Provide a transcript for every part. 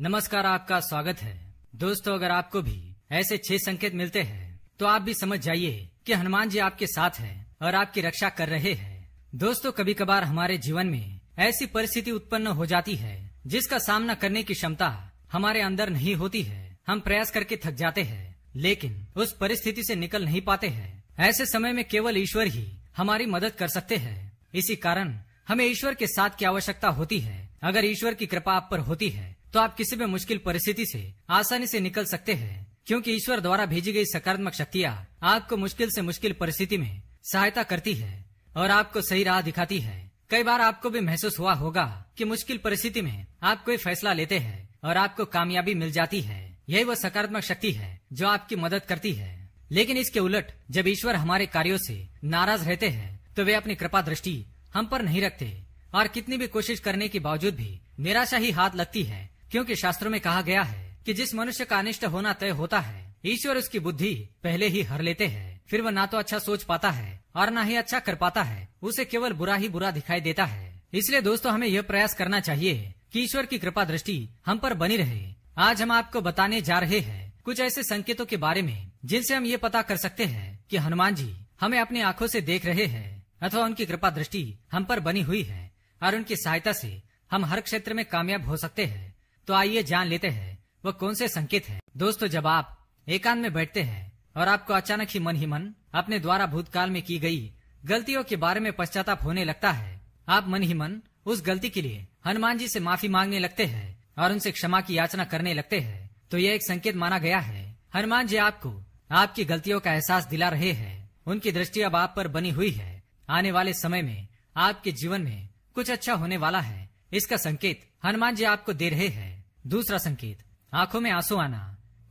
नमस्कार, आपका स्वागत है। दोस्तों, अगर आपको भी ऐसे 6 संकेत मिलते हैं तो आप भी समझ जाइए कि हनुमान जी आपके साथ हैं और आपकी रक्षा कर रहे हैं। दोस्तों, कभी कभार हमारे जीवन में ऐसी परिस्थिति उत्पन्न हो जाती है जिसका सामना करने की क्षमता हमारे अंदर नहीं होती है। हम प्रयास करके थक जाते हैं लेकिन उस परिस्थिति से निकल नहीं पाते हैं। ऐसे समय में केवल ईश्वर ही हमारी मदद कर सकते हैं। इसी कारण हमें ईश्वर के साथ की आवश्यकता होती है। अगर ईश्वर की कृपा आप पर होती है तो आप किसी भी मुश्किल परिस्थिति से आसानी से निकल सकते हैं, क्योंकि ईश्वर द्वारा भेजी गई सकारात्मक शक्तियाँ आपको मुश्किल से मुश्किल परिस्थिति में सहायता करती है और आपको सही राह दिखाती है। कई बार आपको भी महसूस हुआ होगा कि मुश्किल परिस्थिति में आप कोई फैसला लेते हैं और आपको कामयाबी मिल जाती है। यही वो सकारात्मक शक्ति है जो आपकी मदद करती है। लेकिन इसके उलट जब ईश्वर हमारे कार्यों से नाराज रहते हैं तो वे अपनी कृपा दृष्टि हम पर नहीं रखते और कितनी भी कोशिश करने के बावजूद भी निराशा ही हाथ लगती है, क्योंकि शास्त्रों में कहा गया है कि जिस मनुष्य का अनिष्ट होना तय होता है ईश्वर उसकी बुद्धि पहले ही हर लेते हैं। फिर वह ना तो अच्छा सोच पाता है और ना ही अच्छा कर पाता है, उसे केवल बुरा ही बुरा दिखाई देता है। इसलिए दोस्तों, हमें यह प्रयास करना चाहिए कि ईश्वर की कृपा दृष्टि हम पर बनी रहे। आज हम आपको बताने जा रहे हैं कुछ ऐसे संकेतों के बारे में जिनसे हम ये पता कर सकते हैं कि हनुमान जी हमें अपनी आंखों से देख रहे हैं अथवा उनकी कृपा दृष्टि हम पर बनी हुई है और उनकी सहायता से हम हर क्षेत्र में कामयाब हो सकते हैं। तो आइए जान लेते हैं वो कौन से संकेत हैं। दोस्तों, जब आप एकांत में बैठते हैं और आपको अचानक ही मन अपने द्वारा भूतकाल में की गई गलतियों के बारे में पश्चाताप होने लगता है, आप मन ही मन उस गलती के लिए हनुमान जी से माफी मांगने लगते हैं और उनसे क्षमा की याचना करने लगते हैं, तो यह एक संकेत माना गया है। हनुमान जी आपको आपकी गलतियों का एहसास दिला रहे हैं। उनकी दृष्टि अब आप पर बनी हुई है। आने वाले समय में आपके जीवन में कुछ अच्छा होने वाला है, इसका संकेत हनुमान जी आपको दे रहे हैं। दूसरा संकेत, आंखों में आंसू आना।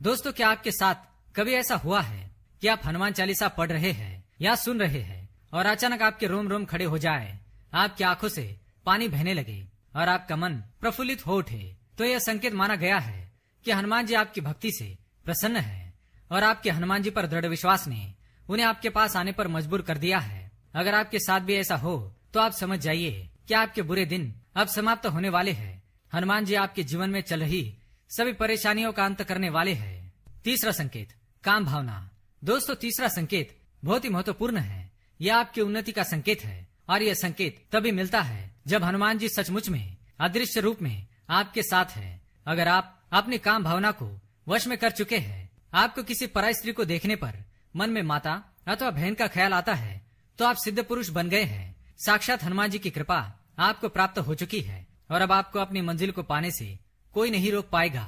दोस्तों, क्या आपके साथ कभी ऐसा हुआ है कि आप हनुमान चालीसा पढ़ रहे हैं या सुन रहे हैं और अचानक आपके रोम रोम खड़े हो जाए, आपकी आंखों से पानी बहने लगे और आपका मन प्रफुल्लित हो उठे? तो यह संकेत माना गया है कि हनुमान जी आपकी भक्ति से प्रसन्न है और आपके हनुमान जी पर दृढ़ विश्वास ने उन्हें आपके पास आने पर मजबूर कर दिया है। अगर आपके साथ भी ऐसा हो तो आप समझ जाइए कि आपके बुरे दिन अब समाप्त होने वाले हैं। हनुमान जी आपके जीवन में चल रही सभी परेशानियों का अंत करने वाले हैं। तीसरा संकेत, काम भावना। दोस्तों, तीसरा संकेत बहुत ही महत्वपूर्ण है। यह आपकी उन्नति का संकेत है और यह संकेत तभी मिलता है जब हनुमान जी सचमुच में अदृश्य रूप में आपके साथ है। अगर आप अपनी काम भावना को वश में कर चुके हैं, आपको किसी पराई स्त्री को देखने पर मन में माता अथवा बहन का ख्याल आता है, तो आप सिद्ध पुरुष बन गए हैं। साक्षात हनुमान जी की कृपा आपको प्राप्त हो चुकी है और अब आपको अपनी मंजिल को पाने से कोई नहीं रोक पाएगा।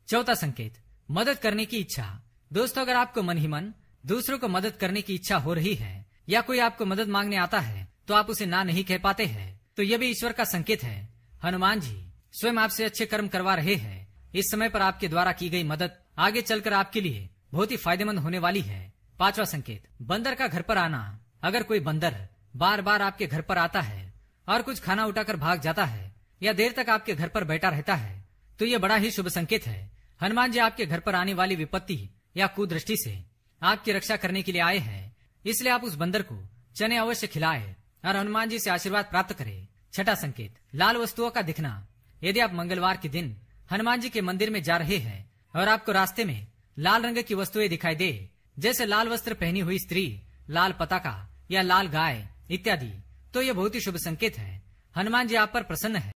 चौथा संकेत, मदद करने की इच्छा। दोस्तों, अगर आपको मन ही मन दूसरों को मदद करने की इच्छा हो रही है या कोई आपको मदद मांगने आता है तो आप उसे ना नहीं कह पाते हैं, तो यह भी ईश्वर का संकेत है। हनुमान जी स्वयं आपसे अच्छे कर्म करवा रहे हैं। इस समय पर आपके द्वारा की गई मदद आगे चलकर आपके लिए बहुत ही फायदेमंद होने वाली है। पांचवा संकेत, बंदर का घर पर आना। अगर कोई बंदर बार बार आपके घर पर आता है और कुछ खाना उठाकर भाग जाता है या देर तक आपके घर पर बैठा रहता है तो ये बड़ा ही शुभ संकेत है। हनुमान जी आपके घर पर आने वाली विपत्ति या कुदृष्टि से आपकी रक्षा करने के लिए आए हैं। इसलिए आप उस बंदर को चने अवश्य खिलाए और हनुमान जी से आशीर्वाद प्राप्त करें। छठा संकेत, लाल वस्तुओं का दिखना। यदि आप मंगलवार के दिन हनुमान जी के मंदिर में जा रहे हैं और आपको रास्ते में लाल रंग की वस्तुएं दिखाई दे, जैसे लाल वस्त्र पहनी हुई स्त्री, लाल पताका या लाल गाय इत्यादि, तो यह बहुत ही शुभ संकेत है। हनुमान जी आप पर प्रसन्न है।